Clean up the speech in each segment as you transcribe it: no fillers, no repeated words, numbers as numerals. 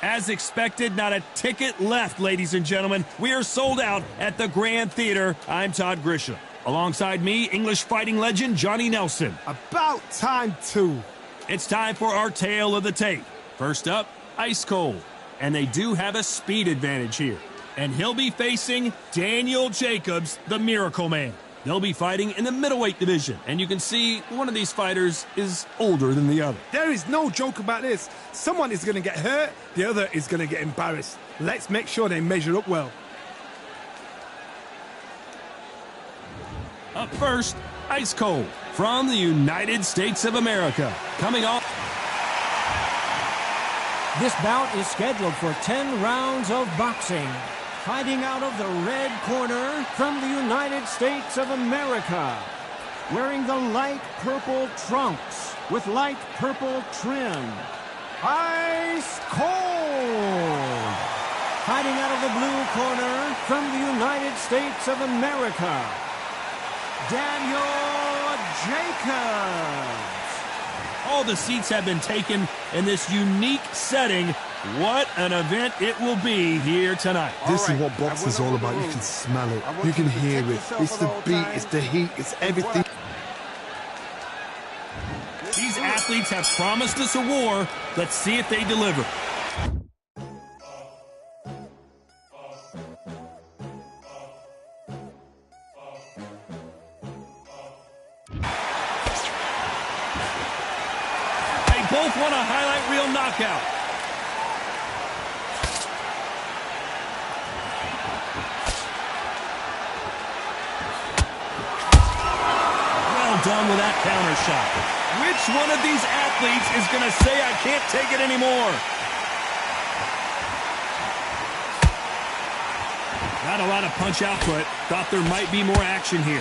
As expected, not a ticket left, ladies and gentlemen. We are sold out at the Grand Theater. I'm Todd Grisham. Alongside me, English fighting legend Johnny Nelson. About time, too. It's time for our tale of the tape. First up, Ice Cold. And they do have a speed advantage here. And he'll be facing Daniel Jacobs, the Miracle Man. They'll be fighting in the middleweight division. And you can see one of these fighters is older than the other. There is no joke about this. Someone is going to get hurt, the other is going to get embarrassed. Let's make sure they measure up well. Up first, Ice Cold from the United States of America. Coming off. This bout is scheduled for 10 rounds of boxing. Fighting out of the red corner from the United States of America. Wearing the light purple trunks with light purple trim. Ice Cold. Fighting out of the blue corner from the United States of America. Daniel Jacobs. All the seats have been taken in this unique setting. What an event it will be here tonight. This is what boxing is all about. You can smell it. You can hear it. It's the beat, it's the heat, it's everything. These athletes have promised us a war. Let's see if they deliver. They both want a highlight reel knockout. Done with that counter shot. Which one of these athletes is going to say, I can't take it anymore? Not a lot of punch output. Thought there might be more action here.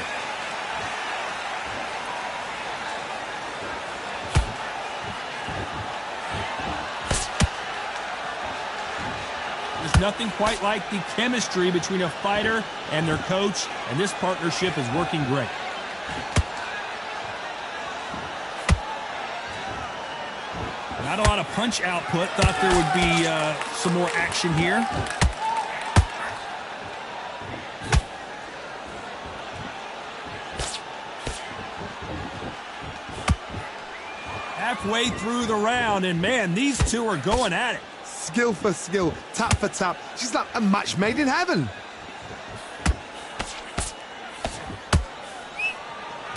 There's nothing quite like the chemistry between a fighter and their coach, and this partnership is working great. Not a lot of punch output. Thought there would be some more action here. Halfway through the round, and man, these two are going at it. Skill for skill, tap for tap. She's like a match made in heaven.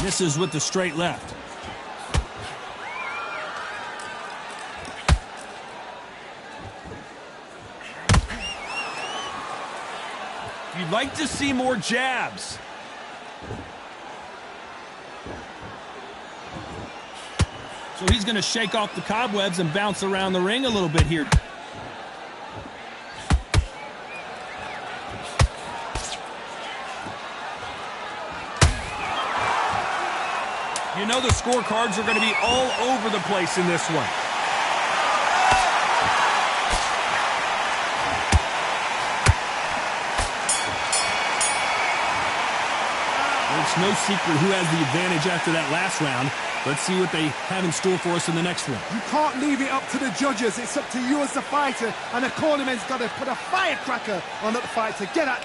Misses with the straight left. You'd like to see more jabs. So he's going to shake off the cobwebs and bounce around the ring a little bit here. You know the scorecards are going to be all over the place in this one. It's no secret who has the advantage after that last round. Let's see what they have in store for us in the next one. You can't leave it up to the judges. It's up to you as the fighter, and the cornerman's got to put a firecracker on that fight to get at.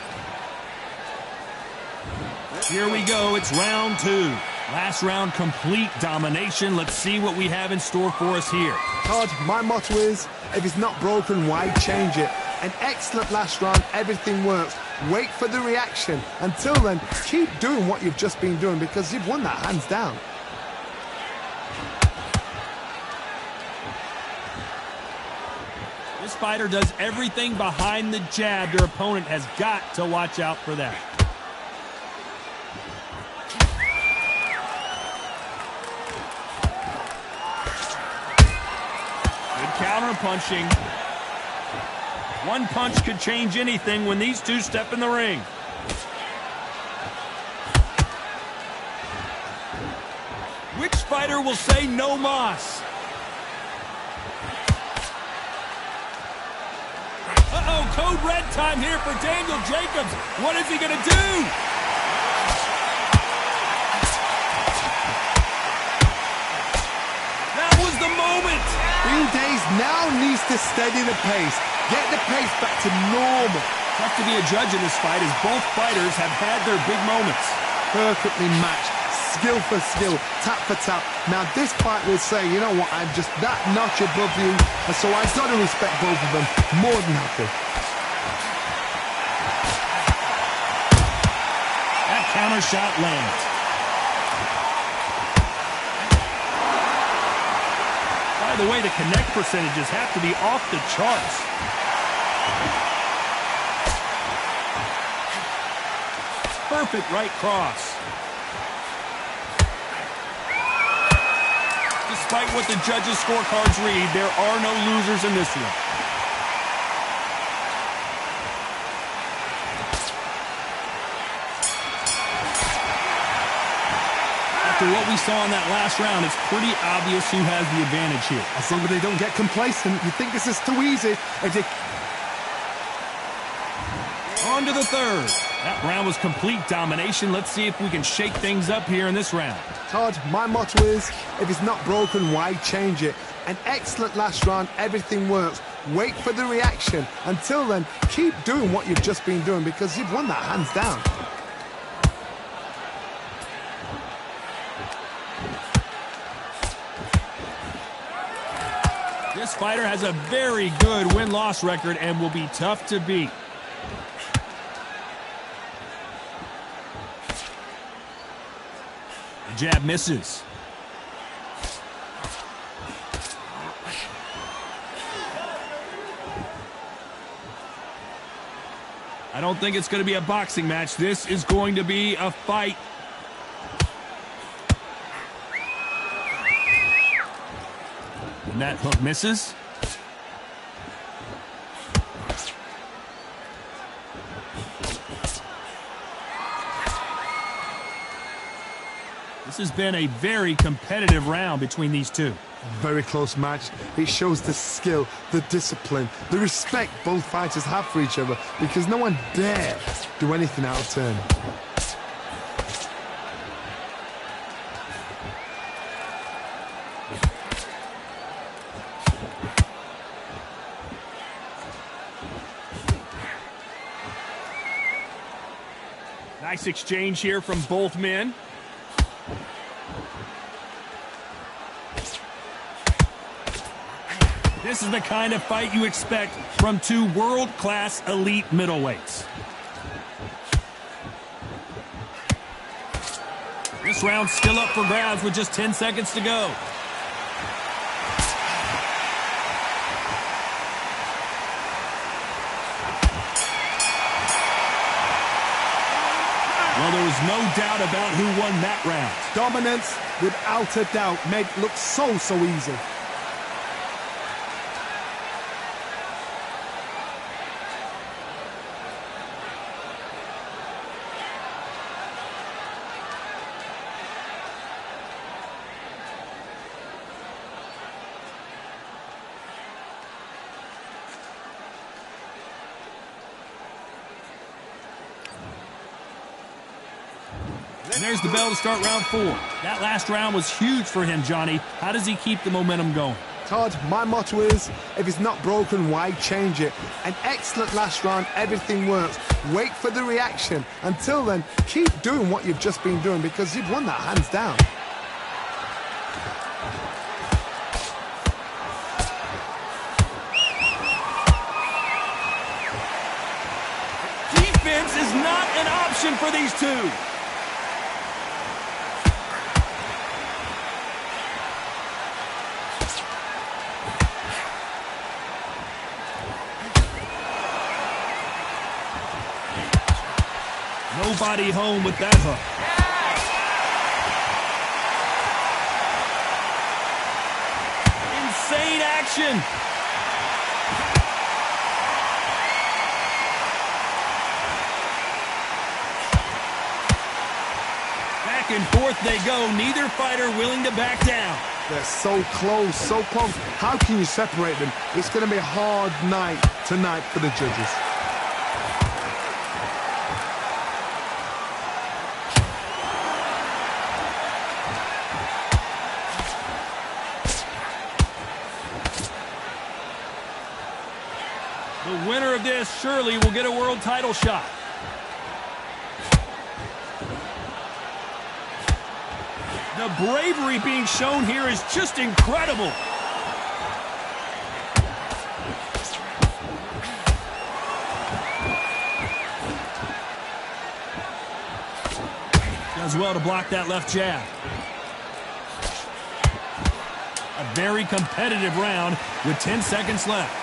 Here we go. It's round two. Last round, complete domination. Let's see what we have in store for us here. Todd, my motto is, if it's not broken, why change it? An excellent last round, everything works. Wait for the reaction. Until then, keep doing what you've just been doing because you've won that hands down. This fighter does everything behind the jab. Their opponent has got to watch out for that. Good counter punching. One punch could change anything when these two step in the ring. Which fighter will say no mas? Uh-oh, code red time here for Daniel Jacobs. What is he going to do? That was the moment. Green Days now needs to steady the pace. Get the pace back to normal. Tough to be a judge in this fight as both fighters have had their big moments. Perfectly matched. Skill for skill, tap for tap. Now this fight will say, you know what, I'm just that notch above you, and so I've got to respect both of them. More than happy. That counter shot lands. By the way, the connect percentages have to be off the charts. Perfect right cross. Despite what the judges' scorecards read, there are no losers in this one. After what we saw in that last round, it's pretty obvious who has the advantage here. As long as they don't get complacent, you think this is too easy. If they... On to the third. That round was complete domination. Let's see if we can shake things up here in this round. Todd, my motto is, if it's not broken, why change it? An excellent last round, everything works. Wait for the reaction. Until then, keep doing what you've just been doing because you've won that hands down. This fighter has a very good win-loss record and will be tough to beat. The jab misses. I don't think it's going to be a boxing match. This is going to be a fight. And that hook misses. This has been a very competitive round between these two. Very close match. It shows the skill, the discipline, the respect both fighters have for each other because no one dare do anything out of turn. Nice exchange here from both men. This is the kind of fight you expect from two world-class elite middleweights. This round's still up for grabs with just 10 seconds to go. Well, there was no doubt about who won that round. Dominance, without a doubt, made it look so easy. And there's the bell to start round 4. That last round was huge for him, Johnny. How does he keep the momentum going? Todd, my motto is, if it's not broken, why change it? An excellent last round, everything works. Wait for the reaction. Until then, keep doing what you've just been doing because you've won that hands down. Defense is not an option for these two. Nobody home with that hook. Insane action. Back and forth they go. Neither fighter willing to back down. They're so close, so close. How can you separate them? It's going to be a hard night tonight for the judges. just surely will get a world title shot. The bravery being shown here is just incredible. Does well to block that left jab. A very competitive round with 10 seconds left.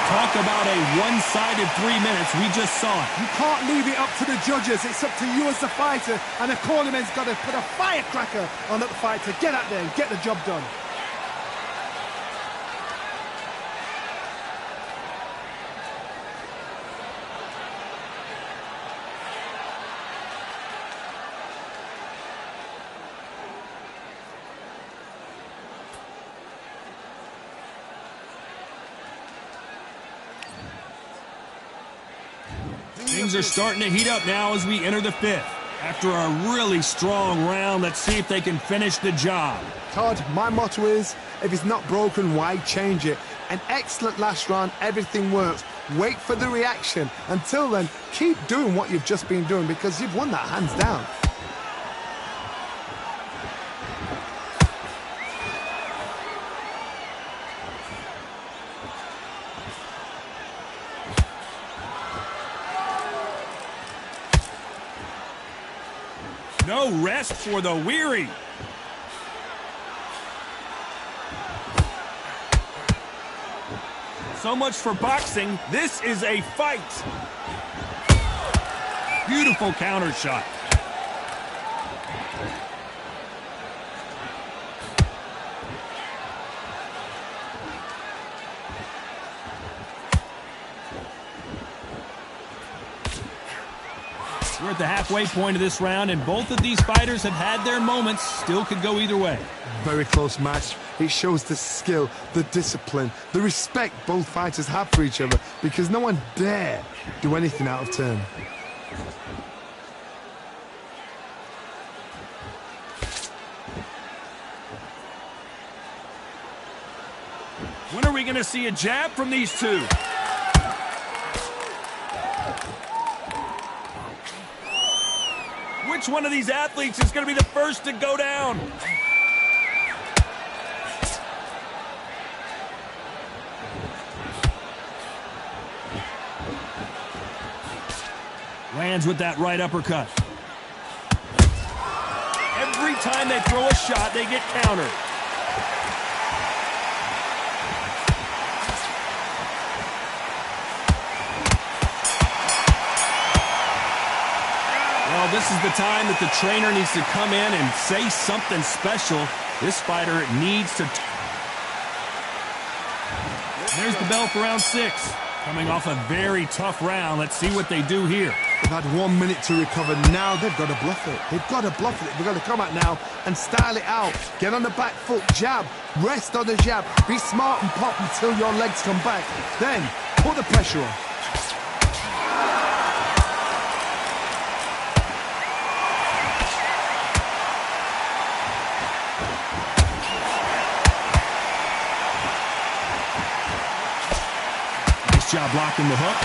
Talk about a one-sided 3 minutes. We just saw it. You can't leave it up to the judges. It's up to you as the fighter. And the cornerman's got to put a firecracker on that fight to get out there and get the job done. Things are starting to heat up now as we enter the fifth. After a really strong round, let's see if they can finish the job. Todd, my motto is, if it's not broken, why change it? An excellent last round, everything works. Wait for the reaction. Until then, keep doing what you've just been doing because you've won that hands down. No rest for the weary. So much for boxing. This is a fight. Beautiful counter shot. We're at the halfway point of this round, and both of these fighters have had their moments. Still could go either way. Very close match. It shows the skill, the discipline, the respect both fighters have for each other because no one dare do anything out of turn. When are we going to see a jab from these two? Which one of these athletes is going to be the first to go down? Lands with that right uppercut. Every time they throw a shot, they get countered. Well, this is the time that the trainer needs to come in and say something special. This fighter needs to... There's the bell for round 6. Coming off a very tough round. Let's see what they do here. They've had 1 minute to recover. Now they've got to bluff it. They've got to bluff it. They've got to come out now and style it out. Get on the back foot, jab, rest on the jab. Be smart and pop until your legs come back. Then put the pressure on. Job blocking the hook.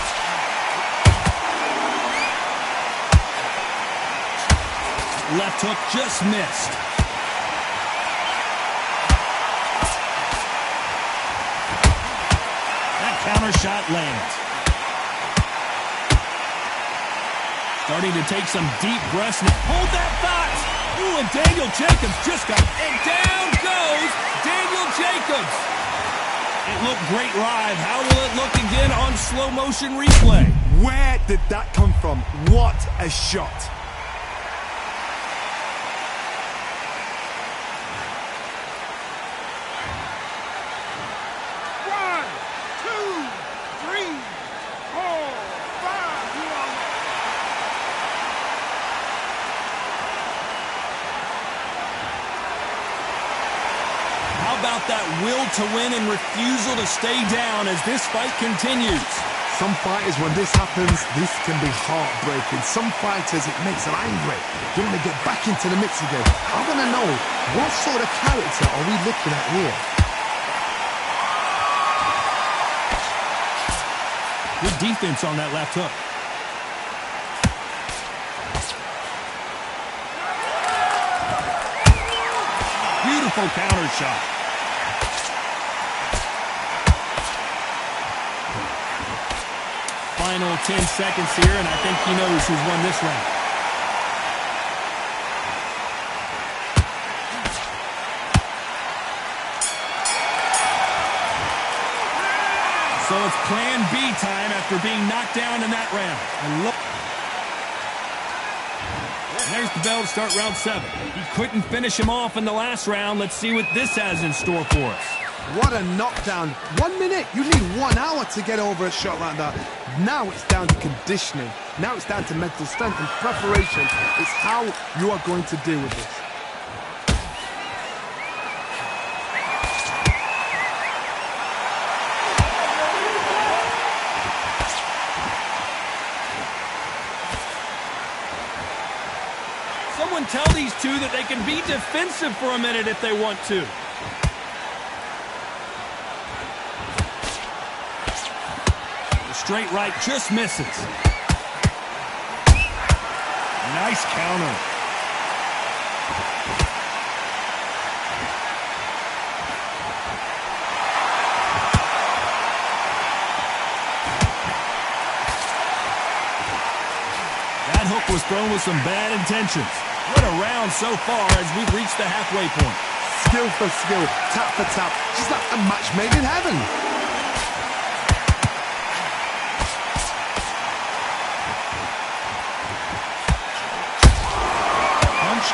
Left hook just missed. That counter shot lands. Starting to take some deep breaths. Hold that thought. Ooh, and Daniel Jacobs just got... And down goes Daniel Jacobs. It looked great live. How will it look again on slow motion replay? Where did that come from? What a shot. One, two, three, four, five. How about that will to win and refusal to stay down as this fight continues? Some fighters, when this happens, this can be heartbreaking. Some fighters, it makes them angry. They want to get back into the mix again. I want to know, what sort of character are we looking at here? Good defense on that left hook. Beautiful counter shot. Final 10 seconds here, and I think he knows who's won this round. So it's plan B time after being knocked down in that round. And there's the bell to start round 7. He couldn't finish him off in the last round. Let's see what this has in store for us. What a knockdown. 1 minute. You need 1 hour to get over a shot like that. Now it's down to conditioning. Now it's down to mental strength and preparation. It's how you are going to deal with this. Someone tell these two that they can be defensive for a minute if they want to. Straight right just misses. Nice counter. That hook was thrown with some bad intentions. What a round so far as we've reached the halfway point. Skill for skill, tap for tap. Just like a match made in heaven.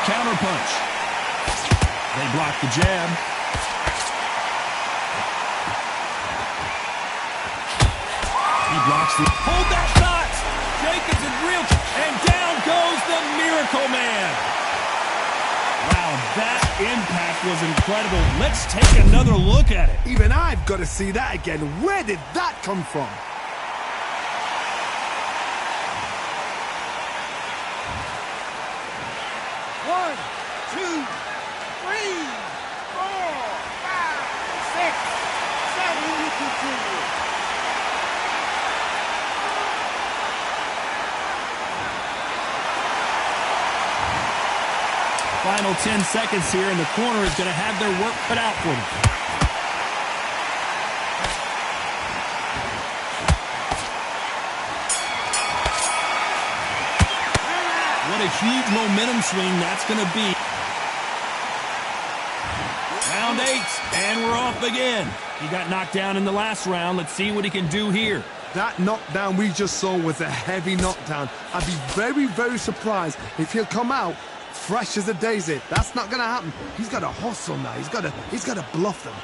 Counter punch. They block the jab. He blocks the... Hold that shot! Jacobs in real... And down goes the Miracle Man. Wow, that impact was incredible. Let's take another look at it. Even I've got to see that again. Where did that come from? Final 10 seconds here, and the corner is going to have their work cut out for them. What a huge momentum swing that's going to be. Round 8, and we're off again. He got knocked down in the last round. Let's see what he can do here. That knockdown we just saw was a heavy knockdown. I'd be very, very surprised if he'll come out fresh as a daisy. That's not going to happen. He's got to hustle now. He's got to bluff them.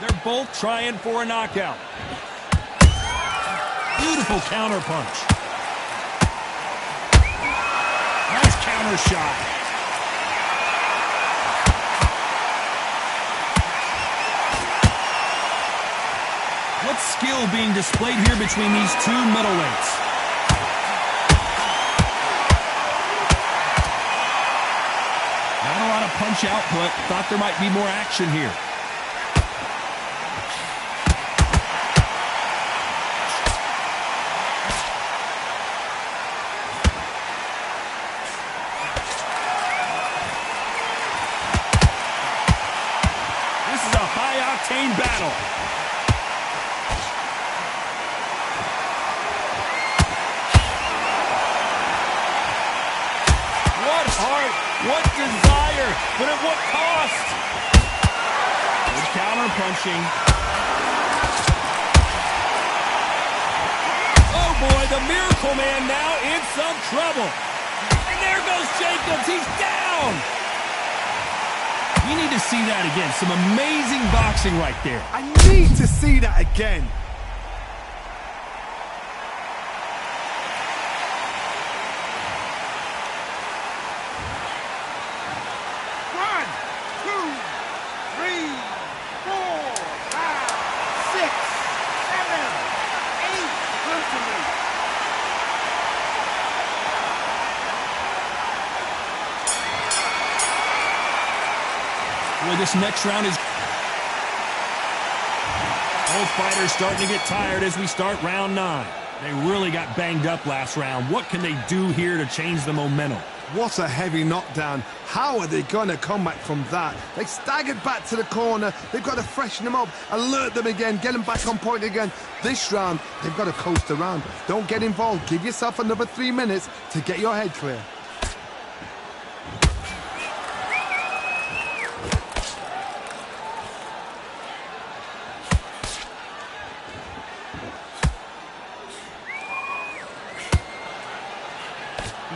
They're both trying for a knockout. Beautiful counter punch. Nice counter shot. What skill being displayed here between these two middleweights. Not a lot of punch output. Thought there might be more action here. This is a high-octane battle. Heart, what desire, but at what cost? Good counter punching. Oh boy, the Miracle Man now in some trouble. And there goes Jacobs, he's down. You need to see that again. Some amazing boxing right there. I need to see that again. this next round is... Both fighters starting to get tired as we start round 9. They really got banged up last round. What can they do here to change the momentum? What a heavy knockdown. How are they going to come back from that? They staggered back to the corner. They've got to freshen them up, alert them again, get them back on point again. This round, they've got to coast around. Don't get involved. Give yourself another 3 minutes to get your head clear.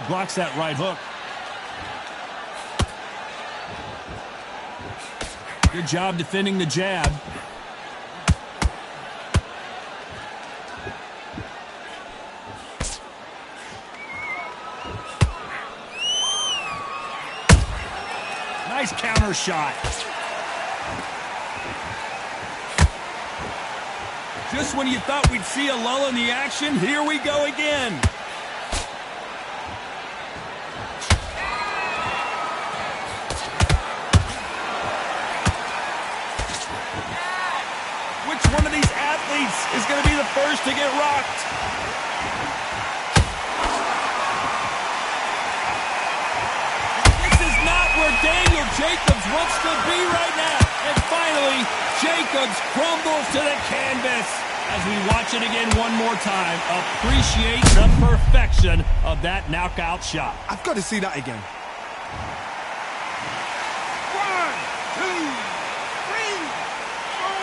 Blocks that right hook. Good job defending the jab. Nice counter shot. Just when you thought we'd see a lull in the action, here we go again. One of these athletes is going to be the first to get rocked. This is not where Daniel Jacobs wants to be right now. And finally, Jacobs crumbles to the canvas. As we watch it again one more time, appreciate the perfection of that knockout shot. I've got to see that again. 1, 2, 3, 4,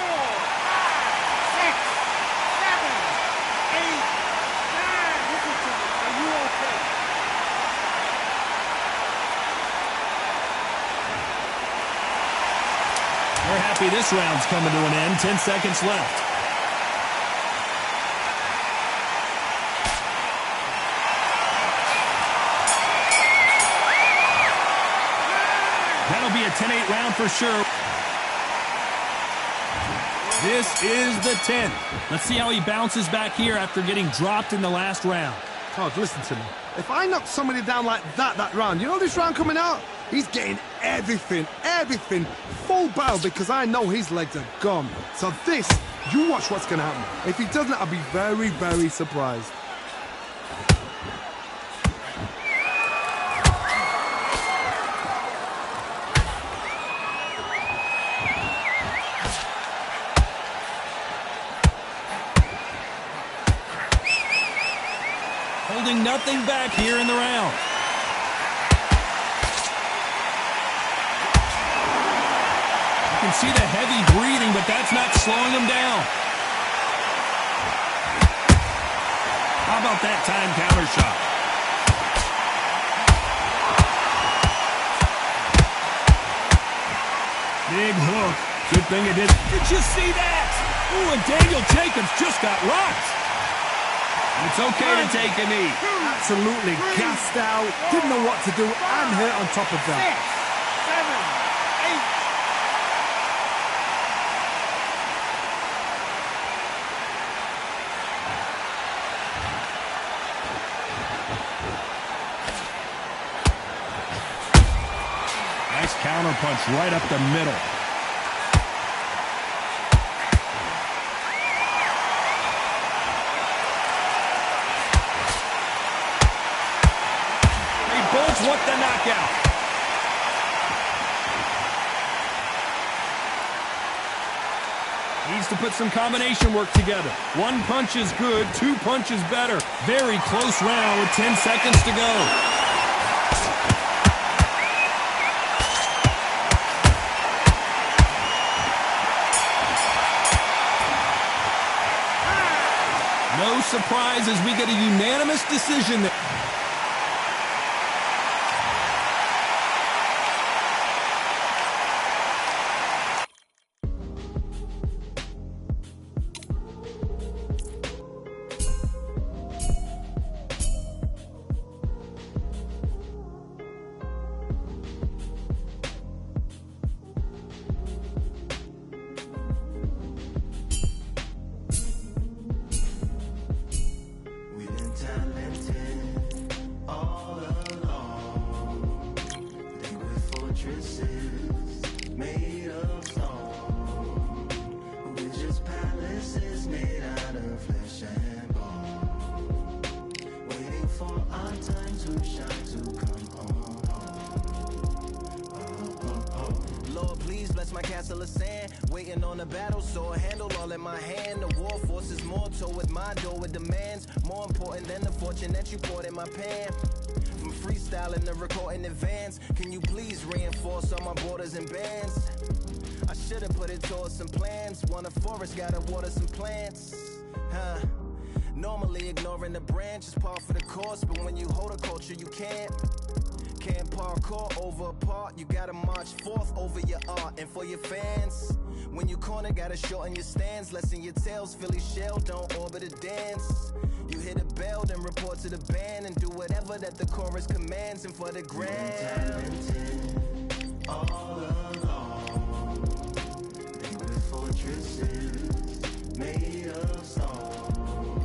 5, 6, 7, 8, 9. We're happy this round's coming to an end. 10 seconds left. That'll be a 10-8 round for sure. This is the 10th. Let's see how he bounces back here after getting dropped in the last round. Todd, listen to me. If I knock somebody down like that round, you know this round coming out? He's getting everything, full barrel, because I know his legs are gone. So this, you watch what's going to happen. If he doesn't, I'll be very, very surprised. Holding nothing back here in the round. You can see the heavy breathing, but that's not slowing him down. How about that time counter shot? Big hook. Good thing it did. Did you see that? Ooh, and Daniel Jacobs just got rocked. It's okay to take a knee. Absolutely gassed out, didn't know what to do, and hurt on top of that. 6, 7, 8. Nice counter punch right up the middle. Want the knockout. Needs to put some combination work together. One punch is good, 2 punches better. Very close round with 10 seconds to go. No surprises, we get a unanimous decision there. Talented. once my castle is sand. Waiting on the battle, so I handle all in my hand. The war force is mortal with my door with demands. More important than the fortune that you poured in my pan. From freestyling to recording advance, can you please reinforce all my borders and bands? I should've put it towards some plans. Want a forest, gotta water some plants. Normally ignoring the branch is par for the course, but when you hold a culture, you can't parkour over a part. You gotta march forth over your art. And for your fans, when you corner, gotta shorten your stance. Lessen your tails, Philly shell, don't orbit a dance. You hit a bell, then report to the band and do whatever that the chorus commands. And for the grand, talented all along. They were fortresses made of stone.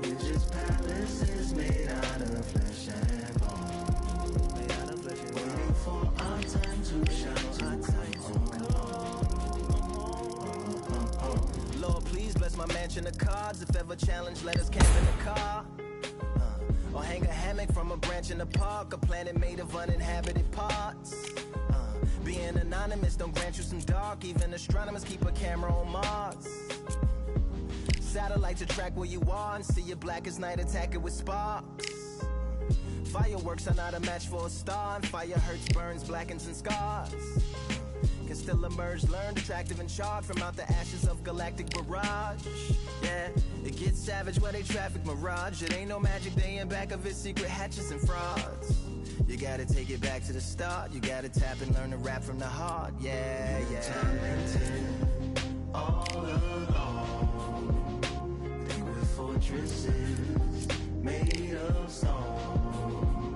We're just palaces made out of flesh and bone. Waiting for our time to shine, Lord, please bless my mansion of cards. If ever challenged, let us camp in the car. Or hang a hammock from a branch in the park. A planet made of uninhabited parts. Being anonymous don't grant you some dark. Even astronomers keep a camera on Mars. Satellite to track where you are and see your black as night, attack it with sparks. Fireworks are not a match for a star, and fire hurts, burns, blackens, and scars. Can still emerge, learned, attractive, and charged from out the ashes of galactic barrage. Yeah, it gets savage where they traffic mirage. It ain't no magic day in back of its secret hatches and frauds. You gotta take it back to the start. You gotta tap and learn to rap from the heart. Yeah, yeah. Talented all along. They were fortresses made of stone.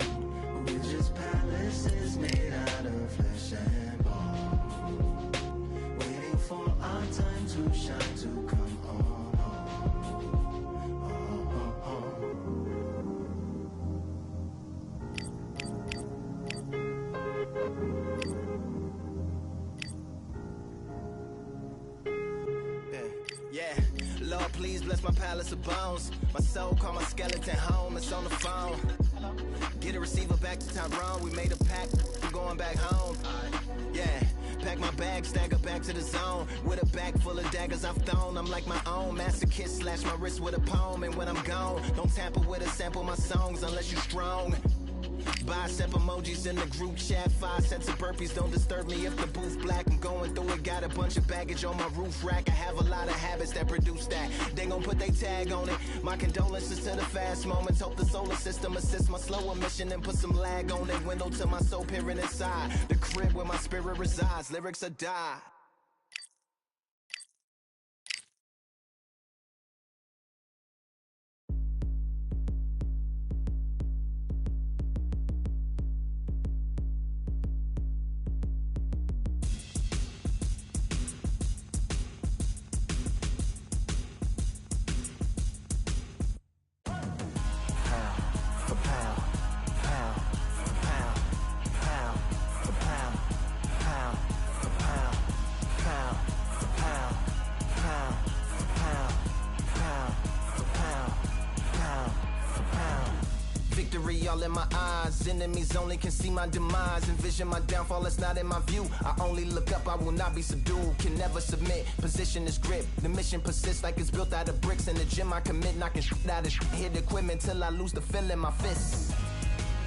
We're just palaces made out of flesh and bone. Waiting for our time to shine, to come on. Yeah, Lord, please bless my palace of bones. My soul call my skeleton home, it's on the phone. Get a receiver back to Tyrone. We made a pact, I'm going back home. Yeah, pack my bag, stagger back to the zone. With a bag full of daggers I've thrown. I'm like my own masochist, slash my wrist with a poem. And when I'm gone, don't tamper with or sample my songs unless you're strong. Bicep emojis in the group chat. 5 sets of burpees, don't disturb me if the booth black. I'm going through it, got a bunch of baggage on my roof rack. I have a lot of habits that produce that. They gon' put they tag on it. My condolences to the fast moments. Hope the solar system assists my slower mission and put some lag on it. Window to my soul peering inside the crib where my spirit resides. Lyrics are die. All in my eyes, enemies only can see my demise. Envision my downfall, it's not in my view. I only look up, I will not be subdued. Can never submit, position is grip. The mission persists like it's built out of bricks. In the gym I commit, knocking shit out of shit. Hit equipment till I lose the feel in my fists.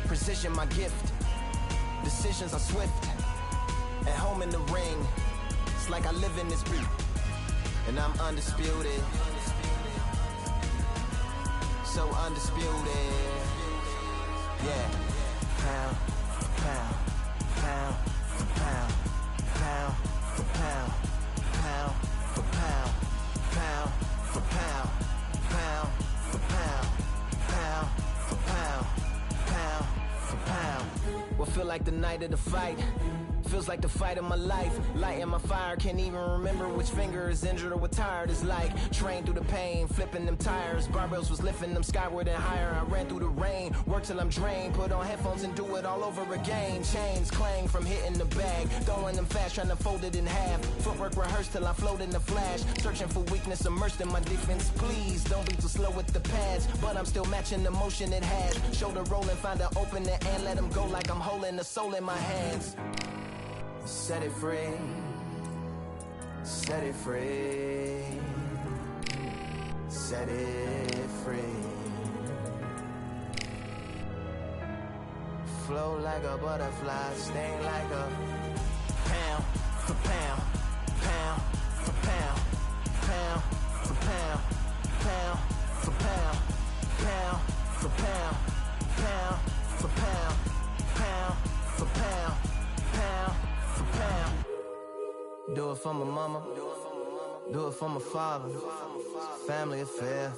Precision my gift, decisions are swift. At home in the ring, it's like I live in this beat. And I'm undisputed, so undisputed. Yeah, pound for pound, pound for pound, pound for pound, pound for pound, pound for pound, pound for pound, pound for pound, pound for pound. What feel like the night of the fight? Feels like the fight of my life. Lighting my fire, can't even remember which finger is injured or what tired is like. Trained through the pain, flipping them tires. Barbells was lifting them skyward and higher. I ran through the rain, worked till I'm drained. Put on headphones and do it all over again. Chains clang from hitting the bag. Throwing them fast, trying to fold it in half. Footwork rehearsed till I float in the flash. Searching for weakness, immersed in my defense. Please, don't be too slow with the pads. But I'm still matching the motion it has. Shoulder rolling, find an opening and let them go like I'm holding the soul in my hands. Set it free, Set it free. Set it free. Flow like a butterfly, sting like a pound for pound, pound for pound, pound for pound, pound for pound, pound for pound, pound for pound, pound for pound, pound for pound. Do it for my mama, do it for my father. Family affair,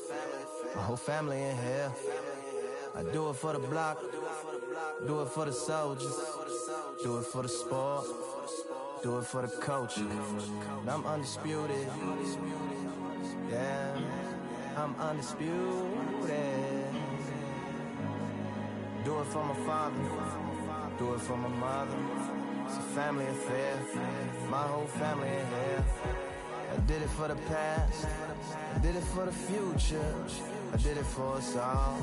my whole family in here. I do it for the block, do it for the soldiers, do it for the sport, do it for the culture. I'm undisputed, yeah, I'm undisputed. Do it for my father, do it for my mother. It's a family affair, my whole family in here. I did it for the past, I did it for the future, I did it for us all.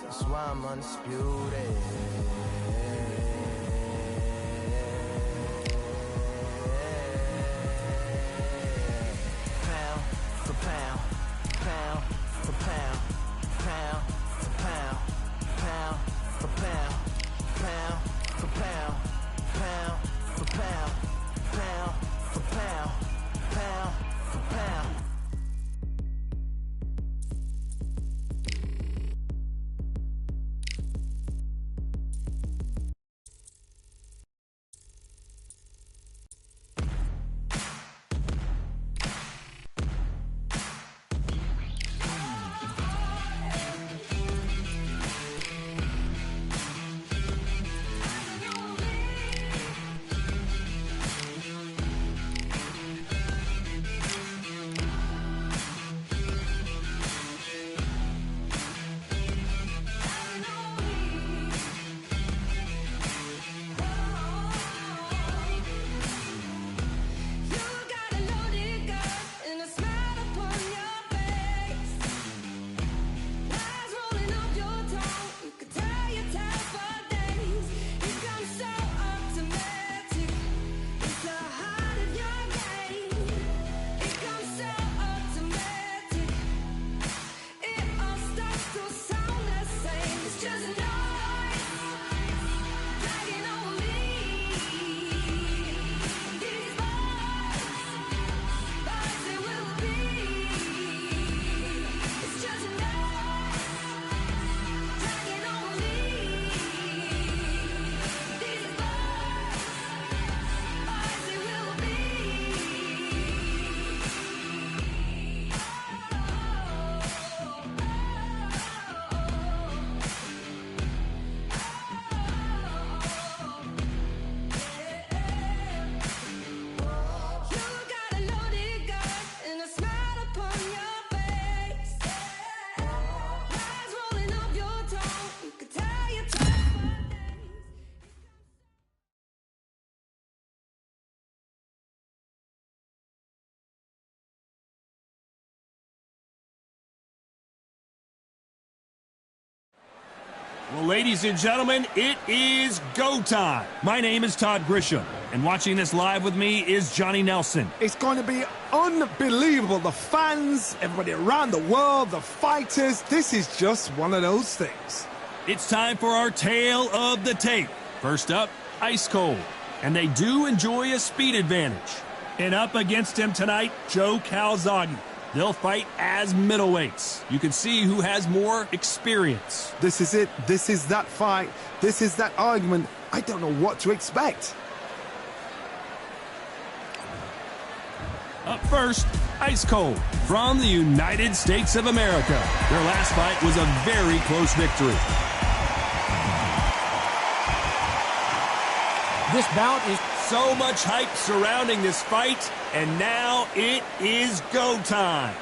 That's why I'm undisputed. Pound for pound, pound for pound, pound for pound, pound for pound, pound for pound, pound for pound, pound for pound, pound for pound. Well, ladies and gentlemen, it is go time. My name is Todd Grisham, and watching this live with me is Johnny Nelson. It's going to be unbelievable. The fans, everybody around the world, the fighters. This is just one of those things. It's time for our tale of the tape. First up, Ice Cold. And they do enjoy a speed advantage. And up against him tonight, Joe Calzaghe. They'll fight as middleweights. You can see who has more experience. This is it. This is that fight. This is that argument. I don't know what to expect. Up first, Ice Cold from the United States of America. Their last fight was a very close victory. This bout is so much hype surrounding this fight, and now it is go time.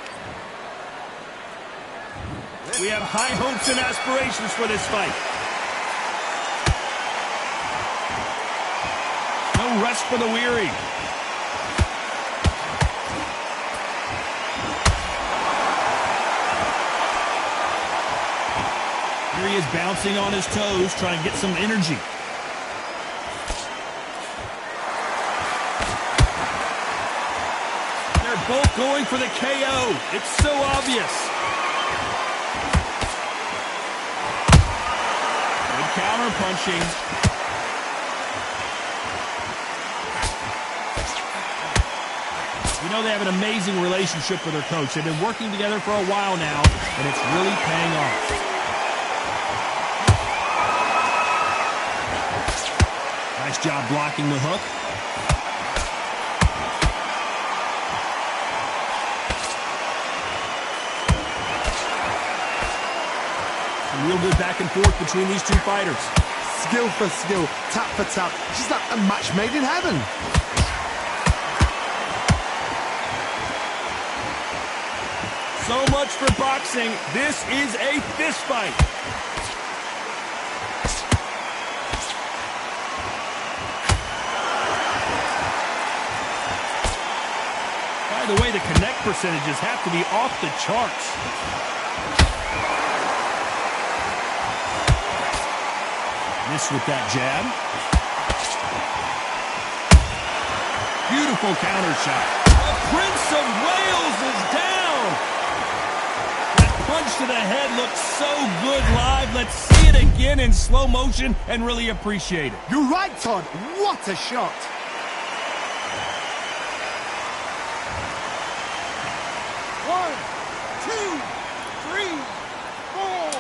We have high hopes and aspirations for this fight. No rest for the weary. Here he is bouncing on his toes, trying to get some energy. both going for the KO. It's so obvious. Good counter punching. You know they have an amazing relationship with their coach. They've been working together for a while now, and it's really paying off. Nice job blocking the hook. Some real good back and forth between these two fighters. Skill for skill, tap for tap. Just like a match made in heaven. So much for boxing. This is a fist fight. By the way, the connect percentages have to be off the charts. Miss with that jab. Beautiful counter shot. The Prince of Wales is down. That punch to the head looks so good live. Let's see it again in slow motion and really appreciate it. You're right, Todd. What a shot. One, two, three, four.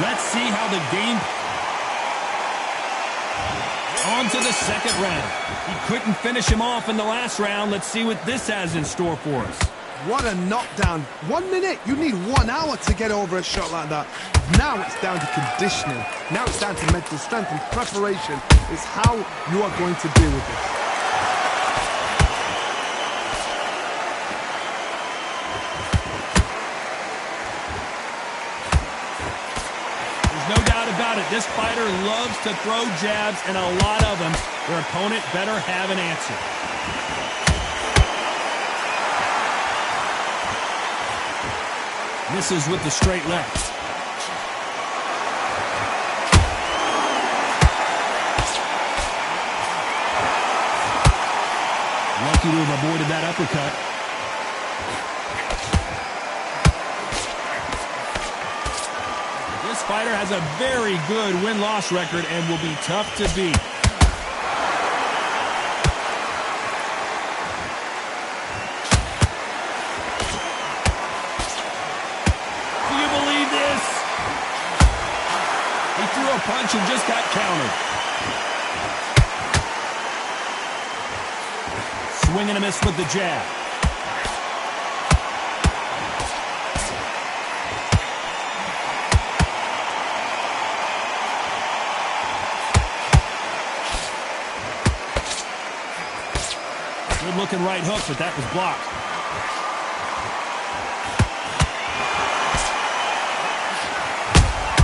Let's see how the game... On to the second round. He couldn't finish him off in the last round. Let's see what this has in store for us. What a knockdown. 1 minute, you need 1 hour to get over a shot like that. Now it's down to conditioning. Now it's down to mental strength and preparation. It's how you are going to deal with this. No doubt about it. This fighter loves to throw jabs, and a lot of them. Their opponent better have an answer. Misses with the straight left. Lucky to have avoided that uppercut. This fighter has a very good win-loss record and will be tough to beat. Do you believe this? He threw a punch and just got countered. Swing and a miss with the jab. Good-looking right hook, but that was blocked.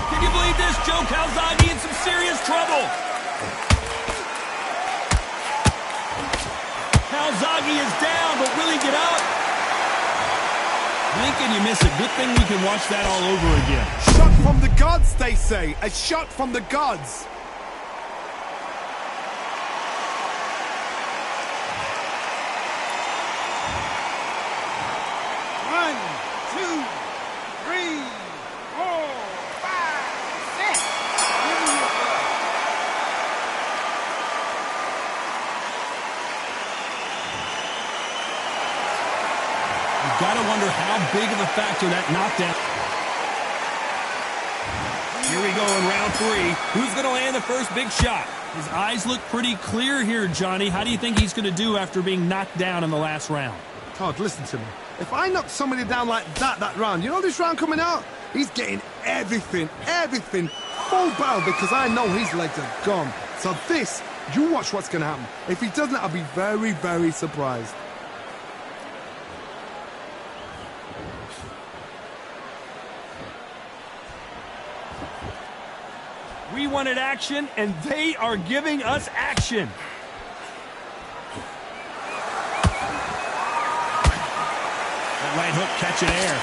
Can you believe this? Joe Calzaghe in some serious trouble. Calzaghe is down, but will he get up? Blink and you miss it. Good thing we can watch that all over again. Shot from the gods, they say. A shot from the gods. Gotta wonder how big of a factor that knockdown. Here we go in round 3. Who's gonna land the first big shot? His eyes look pretty clear here, Johnny. How do you think he's gonna do after being knocked down in the last round? Todd, listen to me. If I knock somebody down like that round, you know this round coming out? He's getting everything, full battle, because I know his legs are gone. So this, you watch what's gonna happen. If he doesn't, I'll be very, very surprised. We wanted action, and they are giving us action. That right hook catching air.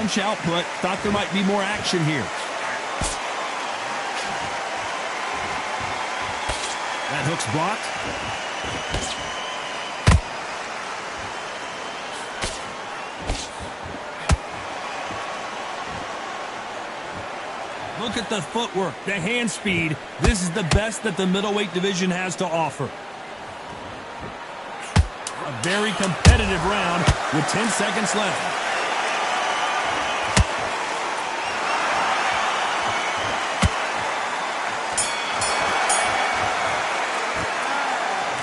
punch output. Thought there might be more action here. That hook's blocked. Look at the footwork, the hand speed. This is the best that the middleweight division has to offer. A very competitive round with 10 seconds left.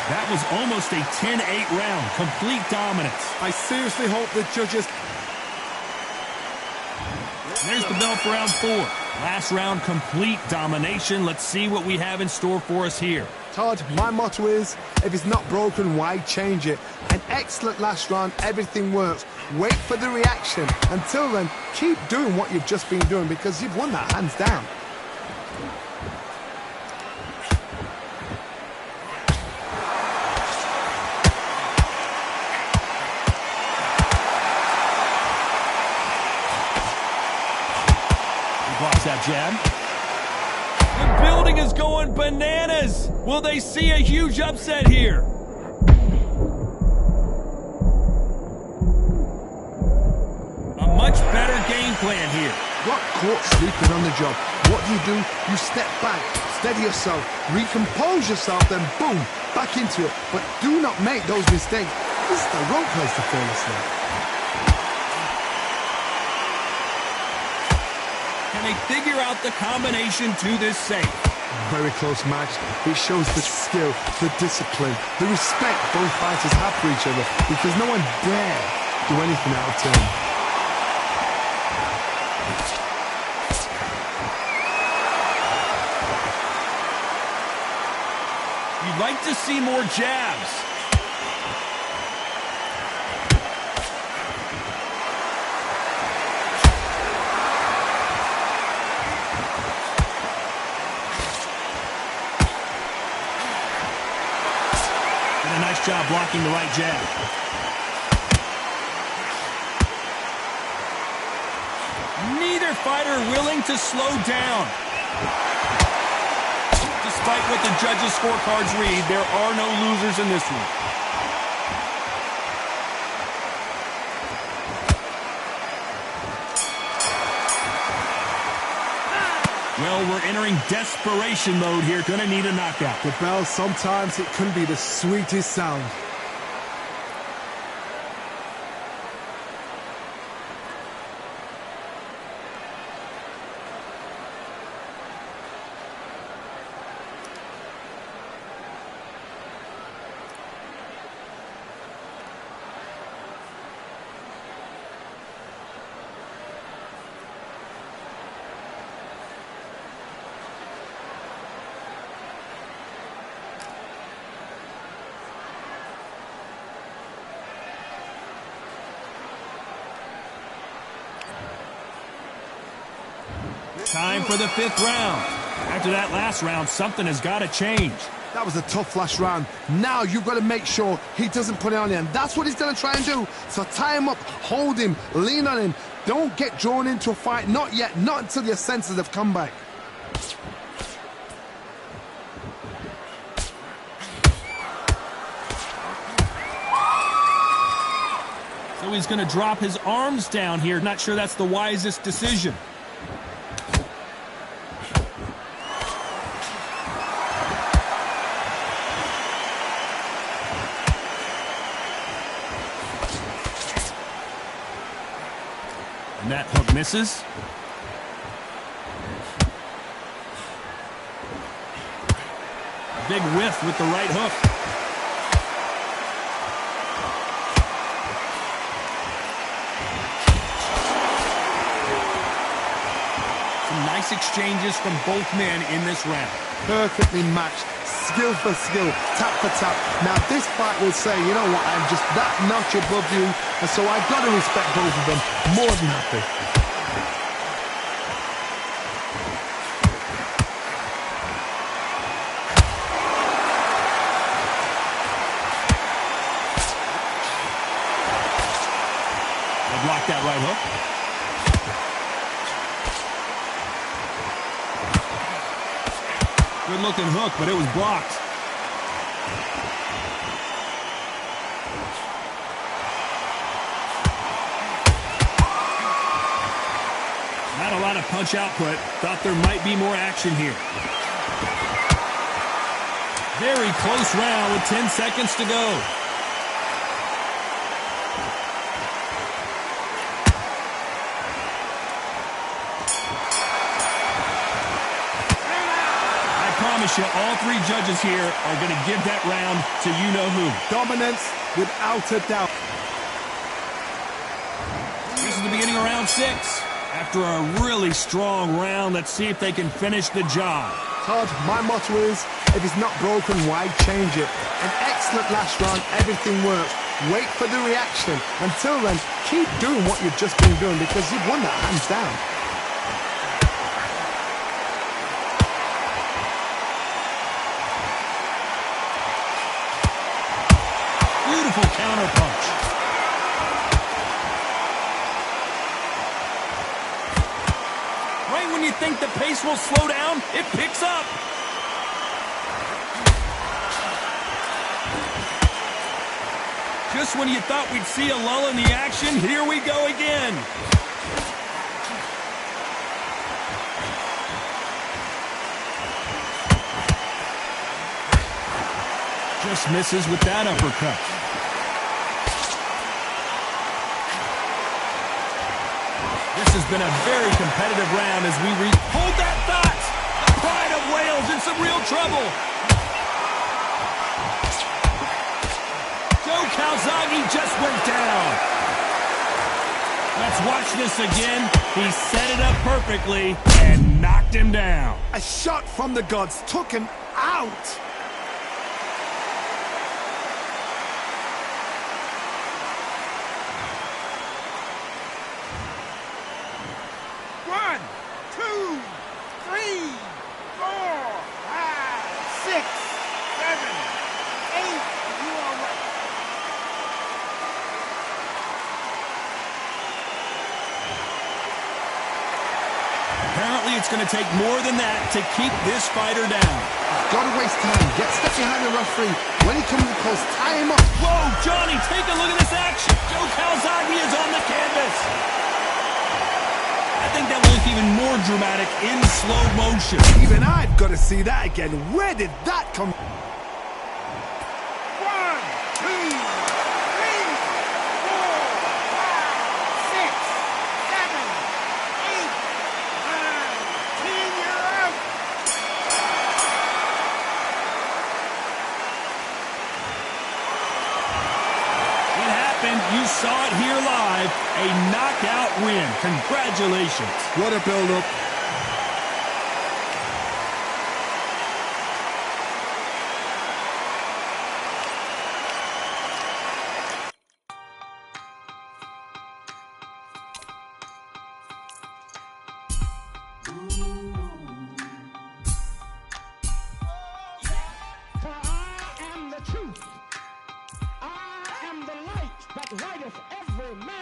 That was almost a 10-8 round. Complete dominance. I seriously hope the judges... There's the bell for round 4. Last round, complete domination. Let's see what we have in store for us here. Todd, my motto is, if it's not broken, why change it? An excellent last round, everything works. Wait for the reaction. Until then, keep doing what you've just been doing because you've won that hands down. Blocks that jab. The building is going bananas. Will they see a huge upset here? A much better game plan here. Got caught sleeping on the job. What do? You step back, steady yourself, recompose yourself, then boom, back into it. But do not make those mistakes. This is the wrong place to fall asleep. Can they figure out the combination to this safe? Very close match. It shows the skill, the discipline, the respect both fighters have for each other because no one dare do anything out of turn. You'd like to see more jabs. Nice job blocking the right jab. Neither fighter willing to slow down. Despite what the judges' scorecards read, there are no losers in this one. Well, we're entering desperation mode here. Gonna need a knockout. The bell, sometimes it can be the sweetest sound. Time for the 5th round. After that last round, something has got to change. That was a tough last round. Now you've got to make sure he doesn't put it on you, and that's what he's going to try and do. So tie him up, hold him, lean on him. Don't get drawn into a fight. Not yet. Not until your senses have come back. So he's going to drop his arms down here. Not sure that's the wisest decision. And that hook misses. Big whiff with the right hook. Some nice exchanges from both men in this round. Perfectly matched, skill for skill, tap for tap. Now this fight will say, you know what, I'm just that notch above you, and so I've got to respect both of them. More than happy. They blocked that right hook. Good-looking hook, but it was blocked. Not a lot of punch output. Thought there might be more action here. Very close round with 10 seconds to go. I promise you, all three judges here are going to give that round to you-know-who. Dominance without a doubt. This is the beginning of round 6. After a really strong round, let's see if they can finish the job. Todd, my motto is, if it's not broken, why change it? An excellent last round, everything works. Wait for the reaction. Until then, keep doing what you've just been doing because you've won that hands down. Beautiful counter punch. Right when you think the pace will slow down, it picks up. Just when you thought we'd see a lull in the action, here we go again. Just misses with that uppercut. This has been a very competitive round as we hold that thought. The pride of Wales in some real trouble. Joe Calzaghe just went down. Let's watch this again. He set it up perfectly and knocked him down. A shot from the gods took him out. One, two, three, 4, 5, 6, 7, 8. You are right. Apparently, it's going to take more than that to keep this fighter down. Gotta waste time. Get stuck behind the referee. When he comes close, tie him up. Whoa, Johnny, take a look at this action. Joe Calzaghe is on the canvas. I think that will look even more dramatic in slow motion. Even I've got to see that again. Where did that come? 1, 2, 3, 4, 5, 6, 7, 8, 9, 10. You're out. It happened. You saw it here live. A knockout win. Congratulations. What a build-up. For I am the truth. I am the light that lighteth every man.